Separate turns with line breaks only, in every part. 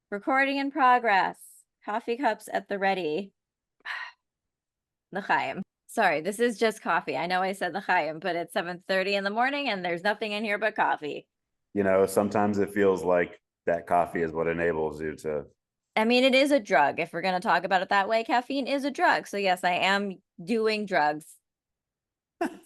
Recording in progress. Coffee cups at the ready. L'chaim. Sorry, this is just coffee. I know I said l'chaim, but it's 7:30 in the morning and there's nothing in here but coffee.
You know, sometimes it feels like that coffee is what enables you to.
I mean, it is a drug. If we're going to talk about it that way, caffeine is a drug. So yes, I am doing drugs.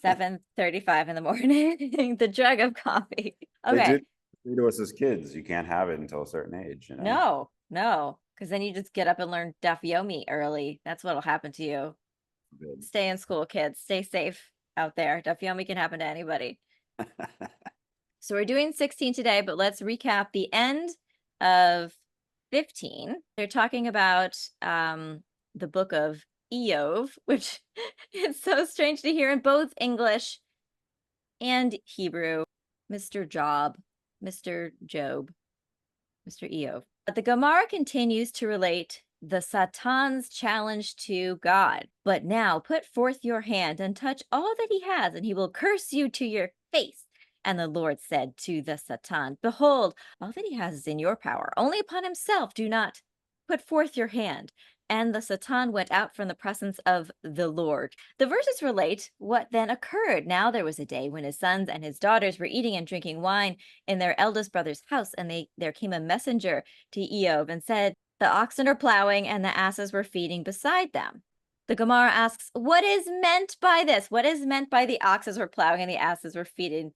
7:35 in the morning. The drug of coffee.
They
Okay.
did say to us as kids, you can't have it until a certain age, you
No,
know?
no. Because then you just get up and learn daf yomi early. That's what'll happen to you.
Good.
Stay in school, kids. Stay safe out there. Daf yomi can happen to anybody. So we're doing 16 today, but let's recap the end of 15. They're talking about the book of Eov, which is so strange to hear in both English and Hebrew. Mr. Job, Mr. Job, Mr. Eov. But the Gemara continues to relate the Satan's challenge to God. But now put forth your hand and touch all that he has, and he will curse you to your face. And the Lord said to the Satan, behold, all that he has is in your power. Only upon himself do not put forth your hand. And the Satan went out from the presence of the Lord. The verses relate what then occurred. Now there was a day when his sons and his daughters were eating and drinking wine in their eldest brother's house, and there came a messenger to Eov and said, the oxen are plowing and the asses were feeding beside them. The Gemara asks, what is meant by this? What is meant by the oxes were plowing and the asses were feeding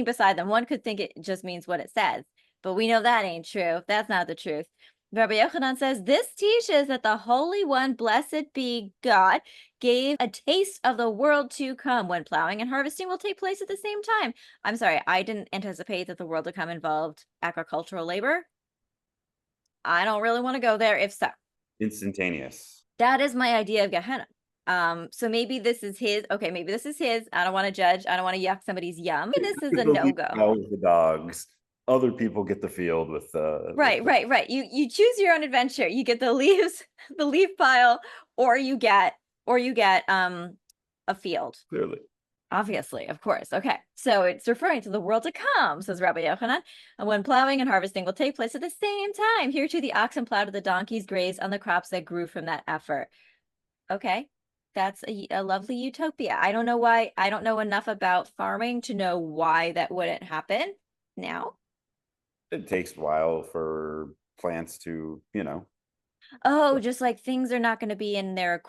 beside them? One could think it just means what it says, but we know that ain't true. That's not the truth. Rabbi Yochanan says, this teaches that the Holy One, blessed be God, gave a taste of the world to come when plowing and harvesting will take place at the same time. I'm sorry, I didn't anticipate that the world to come involved agricultural labor. I don't really want to go there if so.
Instantaneous.
That is my idea of Gehenna. So maybe this is his. Okay, maybe this is his. I don't want to judge. I don't want to yuck somebody's yum. This is a no-go.
The dogs. Other people get the field with
right. You choose your own adventure. You get the leaves, the leaf pile, or you get a field.
Clearly.
Obviously, of course. Okay. So it's referring to the world to come, says Rabbi Yochanan. And when plowing and harvesting will take place at the same time. Here too the oxen plowed and the donkeys grazed on the crops that grew from that effort. Okay. That's a lovely utopia. I don't know why. I don't know enough about farming to know why that wouldn't happen now.
It takes a while for plants to,
Oh, just like things are not going to be in their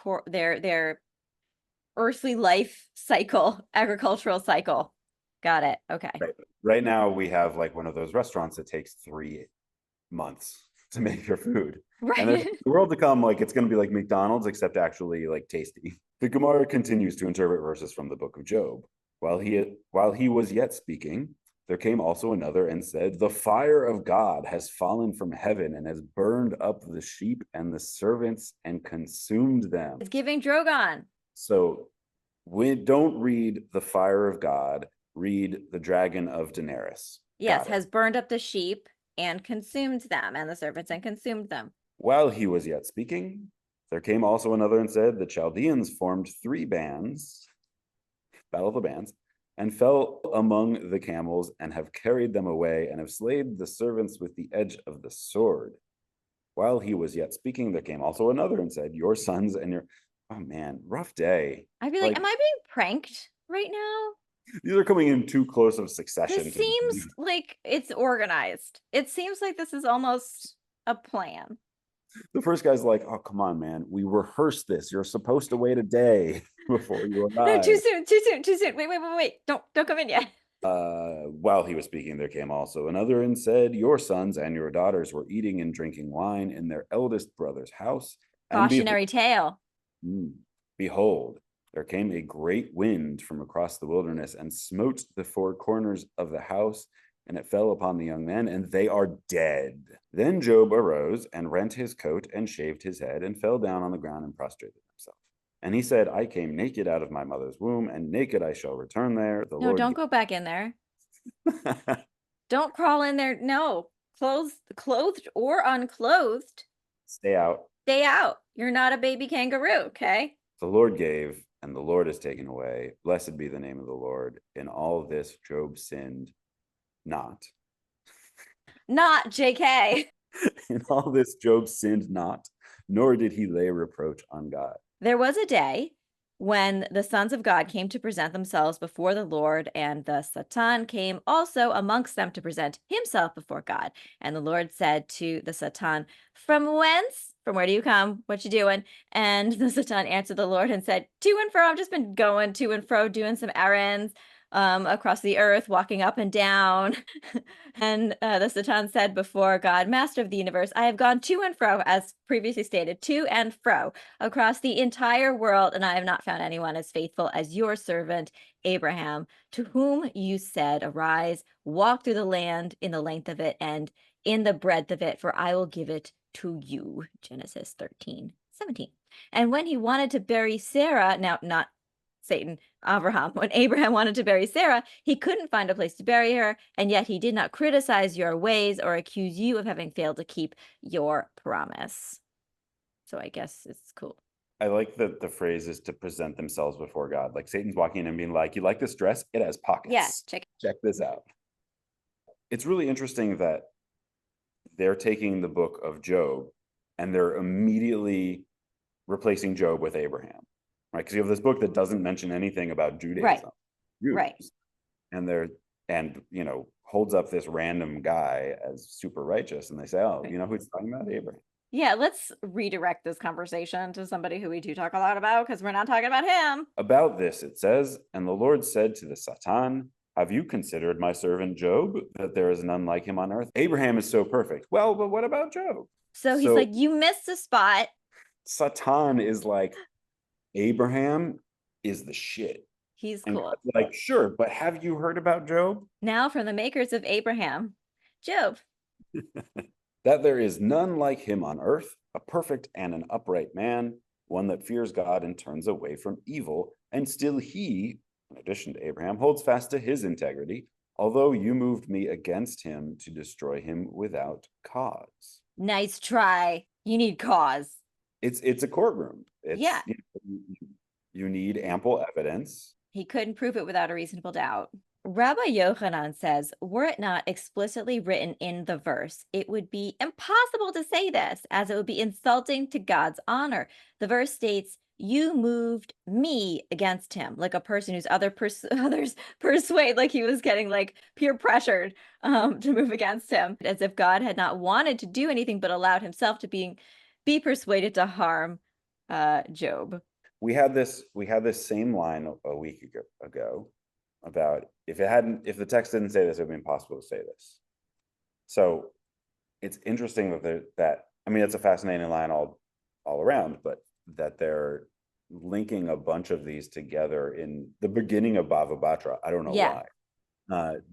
earthly life cycle, agricultural cycle. Got it. Okay.
Right now we have like one of those restaurants that takes 3 months to make your food.
Right.
And there's the world to come, like it's going to be like McDonald's, except actually like tasty. The Gemara continues to interpret verses from the book of Job. While he was yet speaking, there came also another and said, the fire of God has fallen from heaven and has burned up the sheep and the servants and consumed them.
It's giving Drogon.
So we don't read the fire of God, read the dragon of Daenerys.
Yes, has burned up the sheep and consumed them, and the servants and consumed them.
While he was yet speaking, there came also another and said, the Chaldeans formed 3 bands, battle of the bands, and fell among the camels and have carried them away and have slayed the servants with the edge of the sword. While he was yet speaking, there came also another and said, your sons and your... Oh man, rough day.
I'd be like, am I being pranked right now?
These are coming in too close of succession.
This seems like it's organized. It seems like this is almost a plan.
The first guy's like, oh, come on, man. We rehearsed this. You're supposed to wait a day before you arrive.
No, too soon. Wait. Don't come in yet.
While he was speaking, there came also another and said, your sons and your daughters were eating and drinking wine in their eldest brother's house.
Cautionary tale.
Behold, there came a great wind from across the wilderness and smote the 4 corners of the house, and it fell upon the young men, and they are dead. Then Job arose and rent his coat and shaved his head and fell down on the ground and prostrated himself. And he said, I came naked out of my mother's womb, and naked I shall return there.
No, don't go back in there. Don't crawl in there. No, clothed or unclothed.
Stay out.
Stay out. You're not a baby kangaroo, okay?
The Lord gave, and the Lord has taken away. Blessed be the name of the Lord. In all this, Job sinned not.
Not JK.
In all this, Job sinned not, nor did he lay reproach on God.
There was a day when the sons of God came to present themselves before the Lord, and the Satan came also amongst them to present himself before God. And the Lord said to the Satan, "From whence? From where do you come? What you doing?" And the Satan answered the Lord and said, "To and fro. I've just been going to and fro, doing some errands across the earth, walking up and down." And the Satan said before God, "Master of the universe, I have gone to and fro, as previously stated, to and fro across the entire world, and I have not found anyone as faithful as your servant Abraham, to whom you said, 'Arise, walk through the land in the length of it and in the breadth of it, for I will give it to you.'" Genesis 13:17. And when he wanted to bury Sarah, now not Satan, Abraham, when Abraham wanted to bury Sarah, he couldn't find a place to bury her, and yet he did not criticize your ways or accuse you of having failed to keep your promise. So I guess it's cool.
I like that the phrase is to present themselves before God. Like Satan's walking in and being like, "You like this dress? It has pockets.
Yeah, check
this out." It's really interesting that they're taking the book of Job and they're immediately replacing Job with Abraham, right? Because you have this book that doesn't mention anything about Judaism, Jews,
right.
and holds up this random guy as super righteous, and they say, "Oh,
Right.
you know who it's talking about? Abraham."
Yeah, let's redirect this conversation to somebody who we do talk a lot about, because we're not talking about him.
About this, it says, "And the Lord said to the Satan, have you considered my servant Job, that there is none like him on earth? Abraham is so perfect." Well, but what about Job?
So he's like, "You missed a spot."
Satan is like, Abraham is the shit.
He's
And
cool.
God's like, "Sure, but have you heard about Job?
Now from the makers of Abraham, Job.
That there is none like him on earth, a perfect and an upright man, one that fears God and turns away from evil. And still he, in addition to Abraham, holds fast to his integrity, although you moved me against him to destroy him without cause."
Nice try. You need cause.
It's a courtroom.
Yeah.
You need ample evidence.
He couldn't prove it without a reasonable doubt. Rabbi Yochanan says, were it not explicitly written in the verse, it would be impossible to say this, as it would be insulting to God's honor. The verse states, "You moved me against him," like a person whose others persuade, like he was getting like peer pressured to move against him, as if God had not wanted to do anything but allowed himself to be persuaded to harm Job.
We had this same line a week ago about if the text didn't say this, it would be impossible to say this. So it's interesting that I mean, it's a fascinating line all around, but that they're linking a bunch of these together in the beginning of Bava Batra. I don't know why.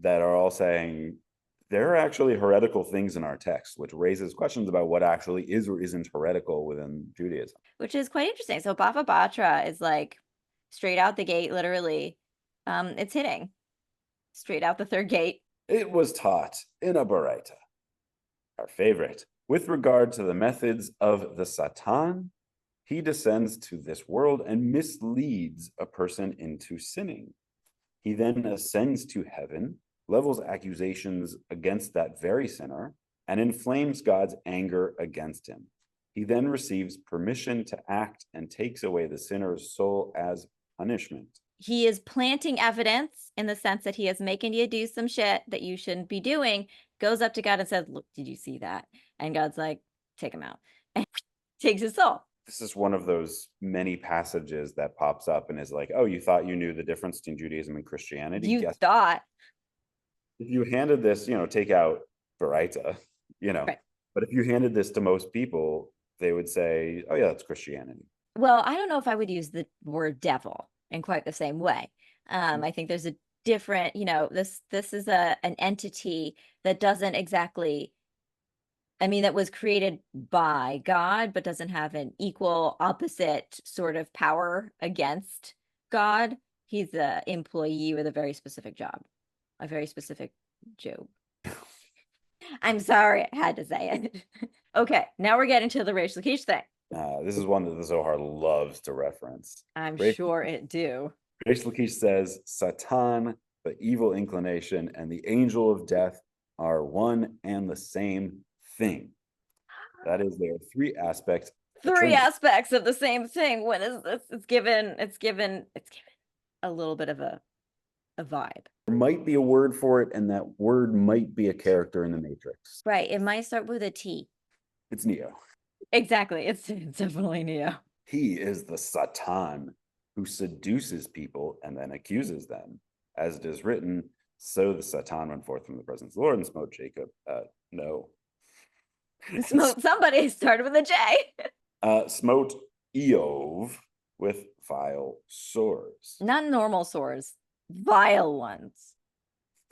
That are all saying there are actually heretical things in our text, which raises questions about what actually is or isn't heretical within Judaism.
Which is quite interesting. So Bava Batra is like straight out the gate, literally. It's hitting straight out the third gate.
It was taught in a Baraita, our favorite. With regard to the methods of the Satan, he descends to this world and misleads a person into sinning. He then ascends to heaven, levels accusations against that very sinner, and inflames God's anger against him. He then receives permission to act and takes away the sinner's soul as punishment.
He is planting evidence in the sense that he is making you do some shit that you shouldn't be doing, goes up to God and says, "Look, did you see that?" And God's like, "Take him out," and takes his soul.
This is one of those many passages that pops up and is like, "Oh, you thought you knew the difference between Judaism and Christianity?"
You thought.
If you handed this, take out Baraita,
Right.
But if you handed this to most people, they would say, "Oh yeah, that's Christianity."
Well, I don't know if I would use the word devil in quite the same way. I think there's a different, this is an entity that doesn't exactly, that was created by God, but doesn't have an equal opposite sort of power against God. He's an employee with a very specific job, a very specific job. I'm sorry, I had to say it. Okay, now we're getting to the Reish Lakish thing.
This is one that the Zohar loves to reference.
I'm sure it do.
Reish Lakish says, "Satan, the evil inclination, and the angel of death are one and the same thing." That is, there are three aspects.
Three aspects of the same thing. What is this? It's given a little bit of a vibe.
There might be a word for it, and that word might be a character in the Matrix.
Right. It might start with a T.
It's Neo.
Exactly. It's definitely Neo.
He is the Satan who seduces people and then accuses them. As it is written, so the Satan went forth from the presence of the Lord and smote Jacob. No.
Smote somebody started with a J.
Smote Eov with vile sores.
Not normal sores, vile ones.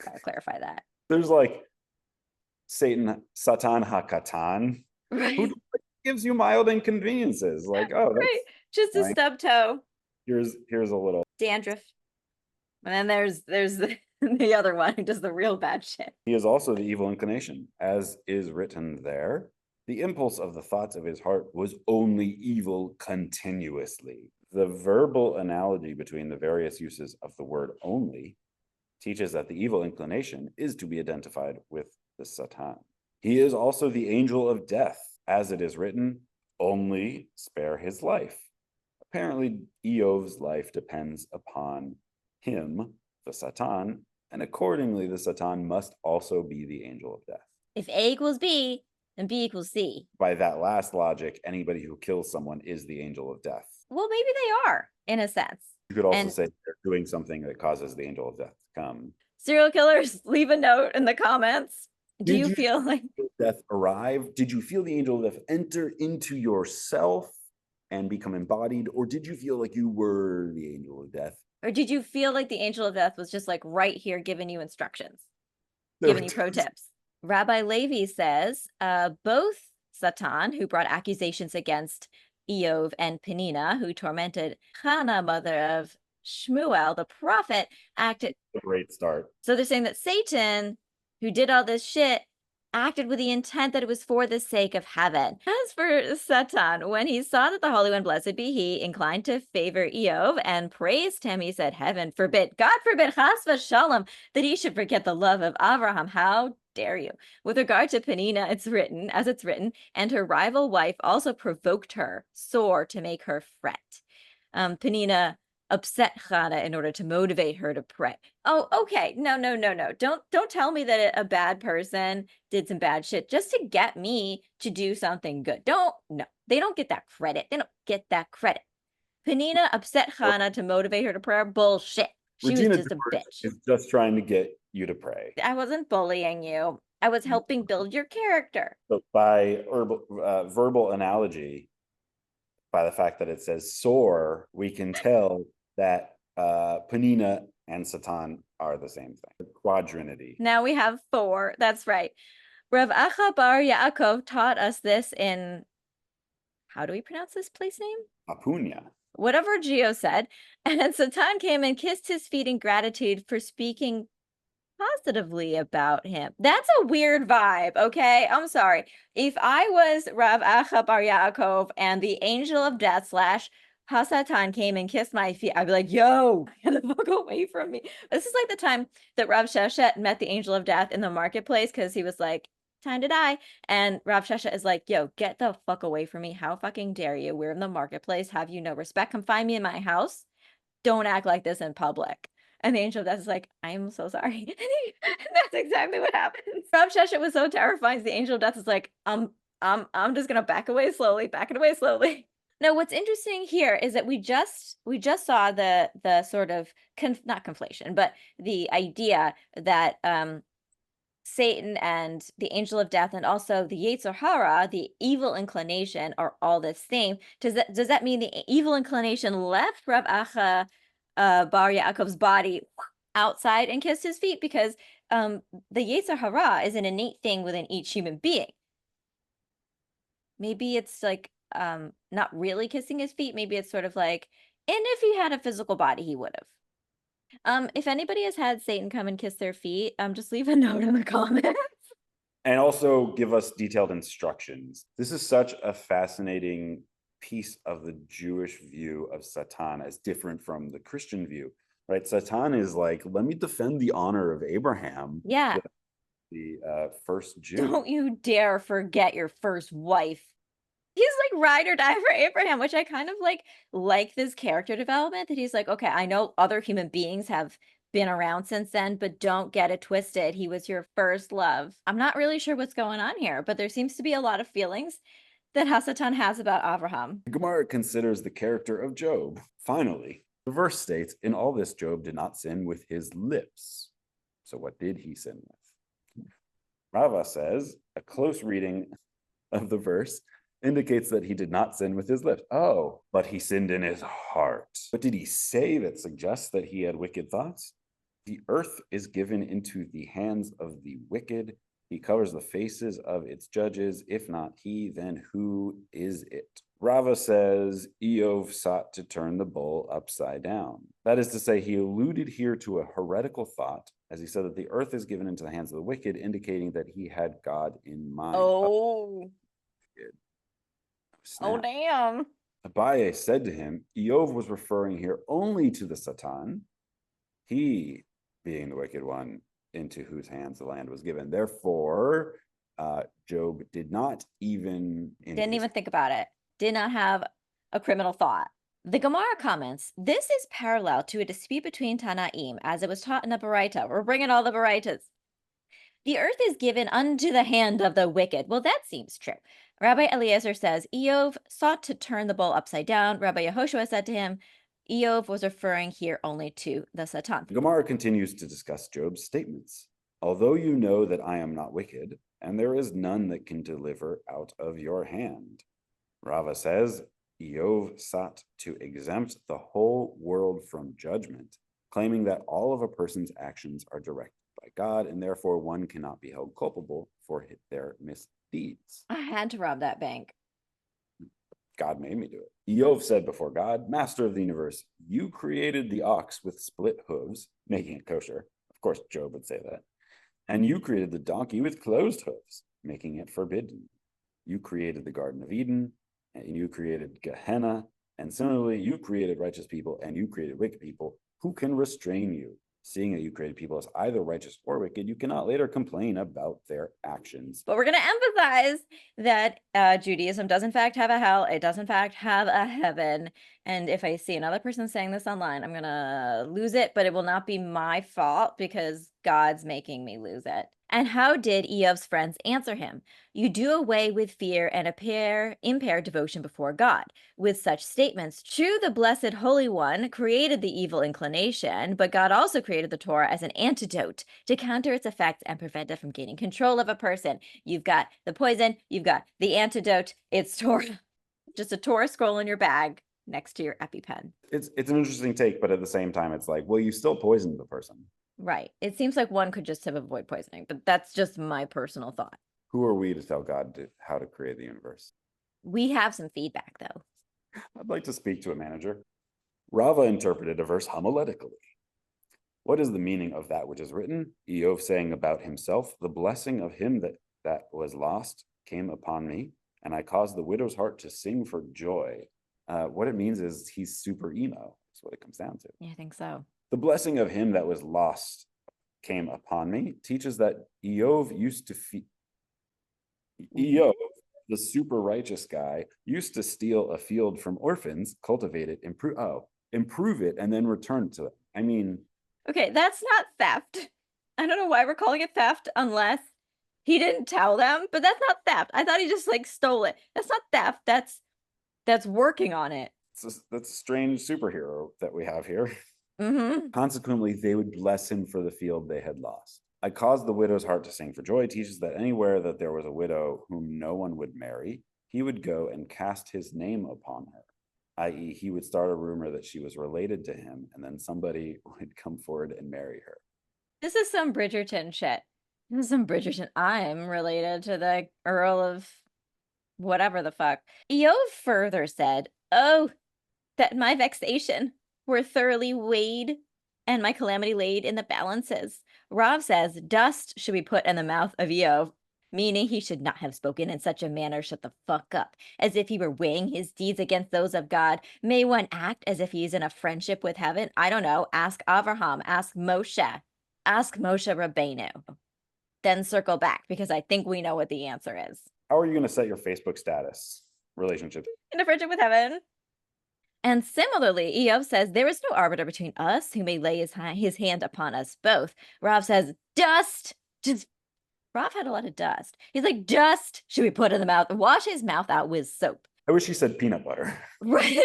Gotta clarify that.
There's like Satan HaKatan,
Right.
who gives you mild inconveniences. Like, oh, that's
right. Just a stub toe.
Here's a little
dandruff. And then there's the other one who does the real bad shit.
He is also the evil inclination, as is written there. The impulse of the thoughts of his heart was only evil continuously. The verbal analogy between the various uses of the word only teaches that the evil inclination is to be identified with the Satan. He is also the angel of death, as it is written, only spare his life. Apparently, Eov's life depends upon him, the Satan, and accordingly, the Satan must also be the angel of death.
If A equals B, then B equals C.
By that last logic, anybody who kills someone is the angel of death.
Well, maybe they are, in a sense.
You could also say they're doing something that causes the angel of death to come.
Serial killers, leave a note in the comments. Do you feel like
death arrive? Did you feel the angel of death enter into yourself and become embodied? Or did you feel like you were the angel of death?
Or did you feel like the angel of death was just like right here giving you instructions, giving you pro tips? Rabbi Levi says both Satan, who brought accusations against Eov, and Penina, who tormented Hannah, mother of Shmuel, the prophet, acted.
A great start.
So they're saying that Satan, who did all this shit, acted with the intent that it was for the sake of heaven. As for Satan, when he saw that the Holy One, blessed be he, inclined to favor Eov and praised him, he said, heaven forbid, God forbid, chas Shalom, that he should forget the love of Abraham. How dare you? With regard to Penina, it's written, and her rival wife also provoked her sore to make her fret. Penina upset Hannah in order to motivate her to pray. Oh, okay. No. Don't tell me that a bad person did some bad shit just to get me to do something good. They don't get that credit. They don't get that credit. Penina upset Hannah to motivate her to pray. Bullshit. She was just a bitch.
Is just trying to get you to pray.
I wasn't bullying you. I was helping build your character.
So by verbal analogy, by the fact that it says sore, we can tell that Penina and Satan are the same thing. The quadrinity.
Now we have 4. That's right. Rav Acha bar Yaakov taught us this in, how do we pronounce this place name?
Apunya.
Whatever Gio said. And Satan came and kissed his feet in gratitude for speaking positively about him. That's a weird vibe, okay? I'm sorry. If I was Rav Acha bar Yaakov and the angel of death / Hasatan came and kissed my feet, I'd be like, yo, get the fuck away from me. This is like the time that Rav Sheshet met the angel of death in the marketplace because he was like, time to die. And Rav Sheshet is like, yo, get the fuck away from me. How fucking dare you? We're in the marketplace. Have you no respect? Come find me in my house. Don't act like this in public. And the angel of death is like, I'm so sorry. And that's exactly what happens. Rav Sheshet was so terrifying. The angel of death is like, I'm just gonna back it away slowly. Now, what's interesting here is that we just saw the sort of not conflation, but the idea that Satan and the angel of death and also the Yetzer Hara, the evil inclination, are all the same. Does that mean the evil inclination left Rav Acha bar Yaakov's body outside and kissed his feet? Because the Yetzer Hara is an innate thing within each human being. Maybe it's like not really kissing his feet. Maybe it's sort of like, and if he had a physical body, he would have. If anybody has had Satan come and kiss their feet, just leave a note in the comments.
And also give us detailed instructions. This is such a fascinating piece of the Jewish view of Satan as different from the Christian view, right? Satan is like, let me defend the honor of Abraham.
Yeah.
the first Jew.
Don't you dare forget your first wife. He's like ride or die for Abraham, which I kind of like this character development that he's like, okay, I know other human beings have been around since then, but don't get it twisted. He was your first love. I'm not really sure what's going on here, but there seems to be a lot of feelings that Hasatan has about Abraham.
The Gemara considers the character of Job. Finally, the verse states, in all this, Job did not sin with his lips. So what did he sin with? Rava says a close reading of the verse indicates that he did not sin with his lips. Oh, but he sinned in his heart. What did he say that suggests that he had wicked thoughts? The earth is given into the hands of the wicked. He covers the faces of its judges. If not he, then who is it? Rava says Eov sought to turn the bowl upside down. That is to say, he alluded here to a heretical thought, as he said that the earth is given into the hands of the wicked, indicating that he had God in mind.
Oh,
Snap.
damn.
Abaye said to him, Eov was referring here only to the Satan, he being the wicked one into whose hands the land was given. Therefore, Job did not even...
Didn't even think about it. Did not have a criminal thought. The Gemara comments, this is parallel to a dispute between Tanaim, as it was taught in the Baraita. We're bringing all the Baraitas. The earth is given unto the hand of the wicked. Well, that seems true. Rabbi Eliezer says, Eov sought to turn the bowl upside down. Rabbi Yehoshua said to him, Eov was referring here only to the Satan.
The Gemara continues to discuss Job's statements. Although you know that I am not wicked, and there is none that can deliver out of your hand. Rava says, Eov sought to exempt the whole world from judgment, claiming that all of a person's actions are directed by God, and therefore one cannot be held culpable for their misdeeds.
I had to rob that bank.
God made me do it. Eov said before God, Master of the universe, you created the ox with split hooves, making it kosher. Of course, Job would say that. And you created the donkey with closed hooves, making it forbidden. You created the Garden of Eden, and you created Gehenna. And similarly, you created righteous people, and you created wicked people. Who can restrain you? Seeing that you created people as either righteous or wicked, you cannot later complain about their actions.
But we're going to emphasize that Judaism does in fact have a hell. It does in fact have a heaven. And if I see another person saying this online, I'm going to lose it, but it will not be my fault because God's making me lose it. And how did Eov's friends answer him? You do away with fear and impair devotion before God. With such statements, true, the blessed Holy One created the evil inclination, but God also created the Torah as an antidote to counter its effects and prevent it from gaining control of a person. You've got the poison, you've got the antidote, it's Torah. Just a Torah scroll in your bag next to your EpiPen.
It's an interesting take, but at the same time, it's like, well, you still poisoned the person.
Right. It seems like one could just have avoided poisoning, but that's just my personal thought.
Who are we to tell God how to create the universe?
We have some feedback, though.
I'd like to speak to a manager. Rava interpreted a verse homiletically. What is the meaning of that which is written? Eov saying about himself, the blessing of him that was lost came upon me, and I caused the widow's heart to sing for joy. What it means is he's super emo. That's what it comes down to.
Yeah, I think so.
The blessing of him that was lost came upon me teaches that Eov used to Eov, the super righteous guy, used to steal a field from orphans, cultivate it, improve it, and then return it to them. I mean,
okay, that's not theft. I don't know why we're calling it theft unless he didn't tell them, but that's not theft. I thought he just stole it. That's not theft. That's working on it.
That's a strange superhero that we have here.
Mm-hmm.
Consequently, they would bless him for the field they had lost. I caused the widow's heart to sing for joy teaches that anywhere that there was a widow whom no one would marry, he would go and cast his name upon her, i.e., he would start a rumor that she was related to him, and then somebody would come forward and marry her.
This is some Bridgerton shit. This is some Bridgerton. I'm related to the Earl of whatever the fuck. Eov further said, oh, that my vexation were thoroughly weighed and my calamity laid in the balances. Rav says dust should be put in the mouth of Eov, meaning he should not have spoken in such a manner, shut the fuck up, as if he were weighing his deeds against those of God. May one act as if he's in a friendship with heaven? I don't know. Ask Avraham, ask Moshe Rabbeinu. then circle back because I think we know what the answer is.
How are you going to set your Facebook status relationship?
In a friendship with heaven. And similarly, Eov says, there is no arbiter between us who may lay his hand upon us both. Rav says, dust. Just Rav had a lot of dust. He's like, dust should we put in the mouth? Wash his mouth out with soap.
I wish he said peanut butter.
Right.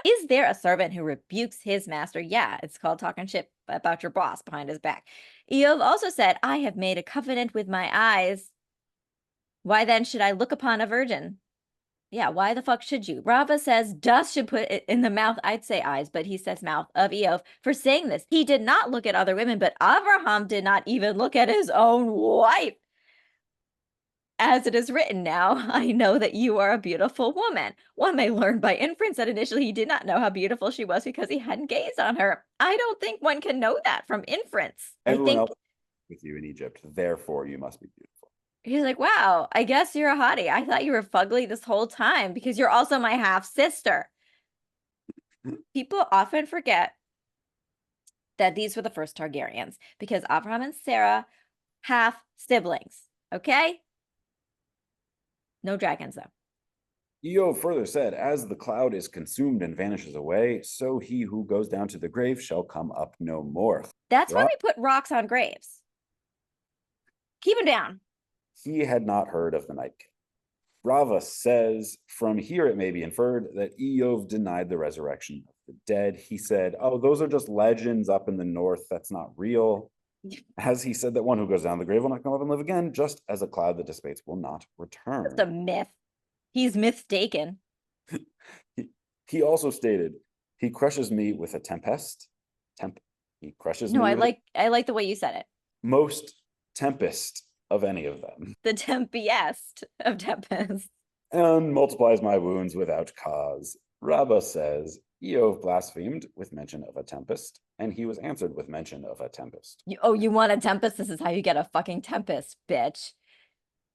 Is there a servant who rebukes his master? Yeah, it's called talking shit about your boss behind his back. Eov also said, I have made a covenant with my eyes. Why then should I look upon a virgin? Yeah, why the fuck should you? Rava says dust should put it in the mouth. I'd say eyes, but he says mouth of Eov for saying this. He did not look at other women, but Abraham did not even look at his own wife. As it is written now, I know that you are a beautiful woman. One may learn by inference that initially he did not know how beautiful she was because he hadn't gazed on her. I don't think one can know that from inference.
Everyone else with you in Egypt, therefore you must be beautiful.
He's like, wow, I guess you're a hottie. I thought you were fugly this whole time because you're also my half sister. People often forget that these were the first Targaryens because Abraham and Sarah half siblings. Okay. No dragons, though.
Eov further said, as the cloud is consumed and vanishes away, so he who goes down to the grave shall come up no more.
That's why we put rocks on graves. Keep him down.
He had not heard of the Night King. Rava says, from here it may be inferred that Eov denied the resurrection of the dead. He said, oh, those are just legends up in the north. That's not real. As he said that one who goes down the grave will not come up and live again, just as a cloud that dissipates will not return.
That's a myth. He's mistaken.
He also stated, he crushes me with a tempest. He crushes me.
No, I like the way you said it.
Most tempest of any of them.
The tempest of tempest.
And multiplies my wounds without cause. Rabbah says, Eov blasphemed with mention of a tempest, and he was answered with mention of a tempest.
You want a tempest? This is how you get a fucking tempest, bitch.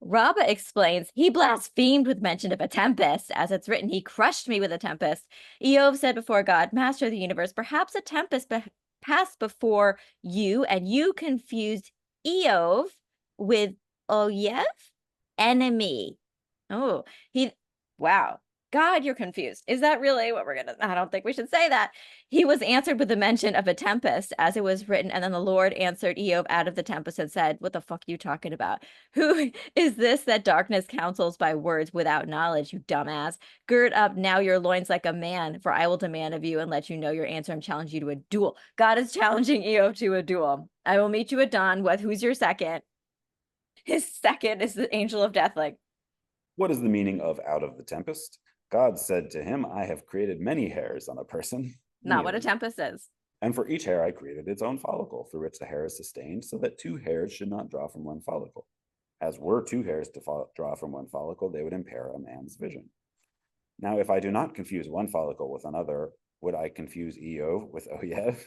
Rabbah explains, he blasphemed with mention of a tempest. As it's written, he crushed me with a tempest. Eov said before God, Master of the universe, perhaps a tempest passed before you, and you confused Eov with Oyev, enemy. Oh, wow. God, you're confused. Is that really what I don't think we should say that. He was answered with the mention of a tempest, as it was written, and then the Lord answered Eov out of the tempest and said, what the fuck are you talking about? Who is this that darkness counsels by words without knowledge, you dumbass? Gird up now your loins like a man, for I will demand of you and let you know your answer and challenge you to a duel. God is challenging Eov to a duel. I will meet you at dawn. Who's your second? His second is the angel of death. Like,
what is the meaning of out of the tempest? God said to him, I have created many hairs on a person.
Not what a tempest is.
And for each hair I created its own follicle, through which the hair is sustained, so that two hairs should not draw from one follicle. As were two hairs to draw from one follicle, they would impair a man's vision. Now, if I do not confuse one follicle with another, would I confuse Eov with Oyev?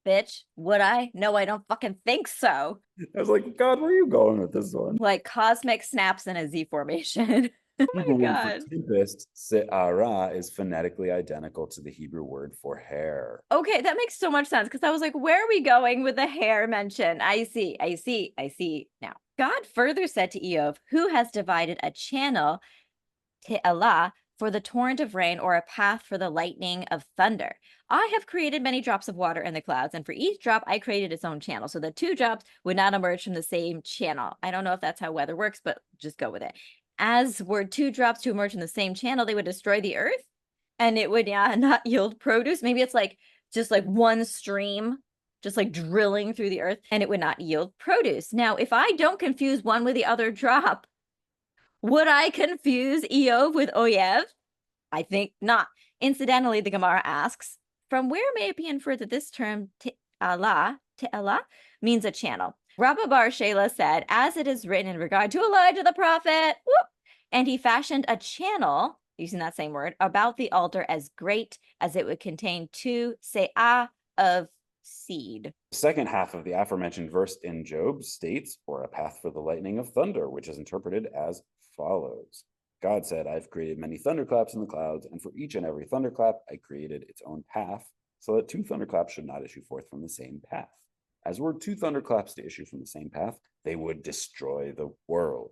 Bitch, would I? No, I don't fucking think so.
I was like, God, where are you going with this one?
Like cosmic snaps in a Z formation. Oh my God.
Tempest, se'ara, is phonetically identical to the Hebrew word for hair.
Okay, that makes so much sense because I was like, where are we going with the hair mention? I see now. God further said to Eov, who has divided a channel, te'elah, for the torrent of rain or a path for the lightning of thunder. I have created many drops of water in the clouds, and for each drop I created its own channel, so the two drops would not emerge from the same channel. I don't know if that's how weather works, but just go with it. As were two drops to emerge from the same channel, they would destroy the earth, and it would not yield produce. Maybe it's like just like one stream, just like drilling through the earth, and it would not yield produce. Now, if I don't confuse one with the other drop, would I confuse Eov with Oyev? I think not. Incidentally, the Gemara asks, from where may it be inferred that this term te'elah means a channel? Rabba Bar Shela said, as it is written in regard to Elijah the prophet, whoop, and he fashioned a channel, using that same word, about the altar as great as it would contain 2 se'ah of seed.
The second half of the aforementioned verse in Job states, or a path for the lightning of thunder, which is interpreted as follows. God said, I've created many thunderclaps in the clouds, and for each and every thunderclap, I created its own path, so that 2 thunderclaps should not issue forth from the same path. as were two thunderclaps to issue from the same path, they would destroy the world.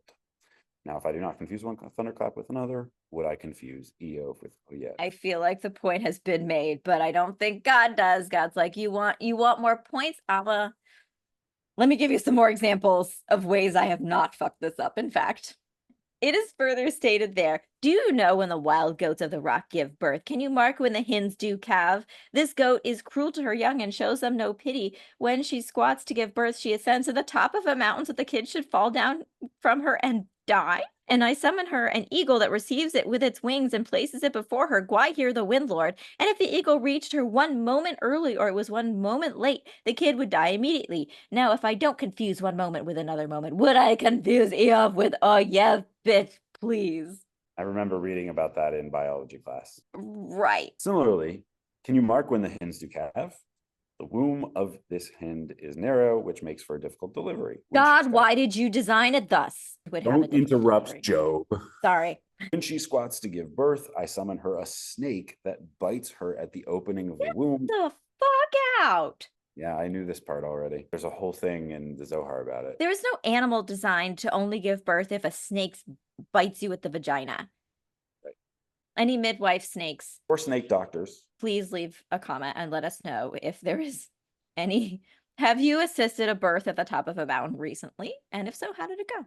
Now, if I do not confuse one thunderclap with another, would I confuse Eov with Oyev?
I feel like the point has been made, but I don't think God does. God's like, you want more points, Abba? Let me give you some more examples of ways I have not fucked this up, in fact. It is further stated there, do you know when the wild goats of the rock give birth? Can you mark when the hens do calve? This goat is cruel to her young and shows them no pity. When she squats to give birth, she ascends to the top of a mountain so the kid should fall down from her and die. And I summon her an eagle that receives it with its wings and places it before her. Gwai hear the wind lord. And if the eagle reached her 1 moment early or it was 1 moment late, the kid would die immediately. Now, if I don't confuse 1 moment with another moment, would I confuse Eov with yeah, bitch, please?
I remember reading about that in biology class.
Right.
Similarly, can you mark when the hens do calve? The womb of this hen is narrow, which makes for a difficult delivery.
God, why did you design it thus?
Don't interrupt, Job.
Sorry.
When she squats to give birth, I summon her a snake that bites her at the opening of the womb.
Get the fuck out.
Yeah, I knew this part already. There's a whole thing in the Zohar about it.
There is no animal designed to only give birth if a snake bites you at the vagina.
Right.
Any midwife snakes.
Or snake doctors.
Please leave a comment and let us know if there is any. Have you assisted a birth at the top of a mountain recently? And if so, how did it go?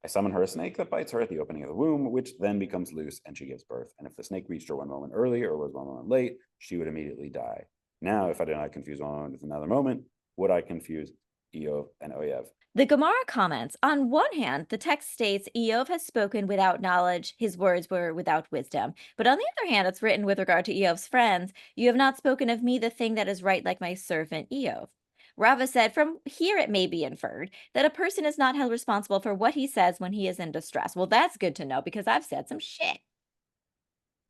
I summon her a snake that bites her at the opening of the womb, which then becomes loose and she gives birth. And if the snake reached her 1 moment early or was 1 moment late, she would immediately die. Now, if I did not confuse 1 moment with another moment, would I confuse Eov and Oyev?
The Gemara comments, on one hand, the text states Eov has spoken without knowledge, his words were without wisdom. But on the other hand, it's written with regard to Eov's friends, you have not spoken of me the thing that is right like my servant Eov. Rava said, from here it may be inferred that a person is not held responsible for what he says when he is in distress. Well, that's good to know because I've said some shit.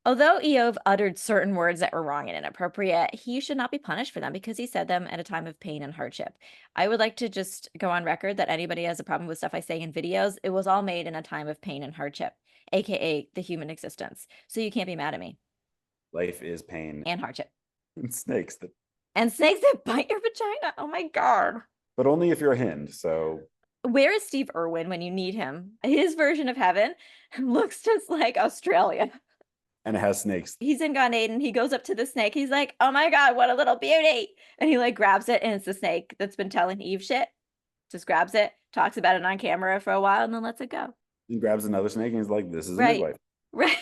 Although Eov uttered certain words that were wrong and inappropriate, he should not be punished for them because he said them at a time of pain and hardship. I would like to just go on record that anybody has a problem with stuff I say in videos, it was all made in a time of pain and hardship, aka the human existence. So you can't be mad at me.
Life is pain.
And hardship.
And snakes that
bite your vagina. Oh my God.
But only if you're a hen, so.
Where is Steve Irwin when you need him? His version of heaven looks just like Australia.
And it has snakes.
He's in Gan Eden. He goes up to the snake. He's like, oh my God, what a little beauty. And he like grabs it and it's the snake that's been telling Eve shit. Just grabs it, talks about it on camera for a while and then lets it go.
He grabs another snake and he's like, this is a
Right.
midwife.
Right.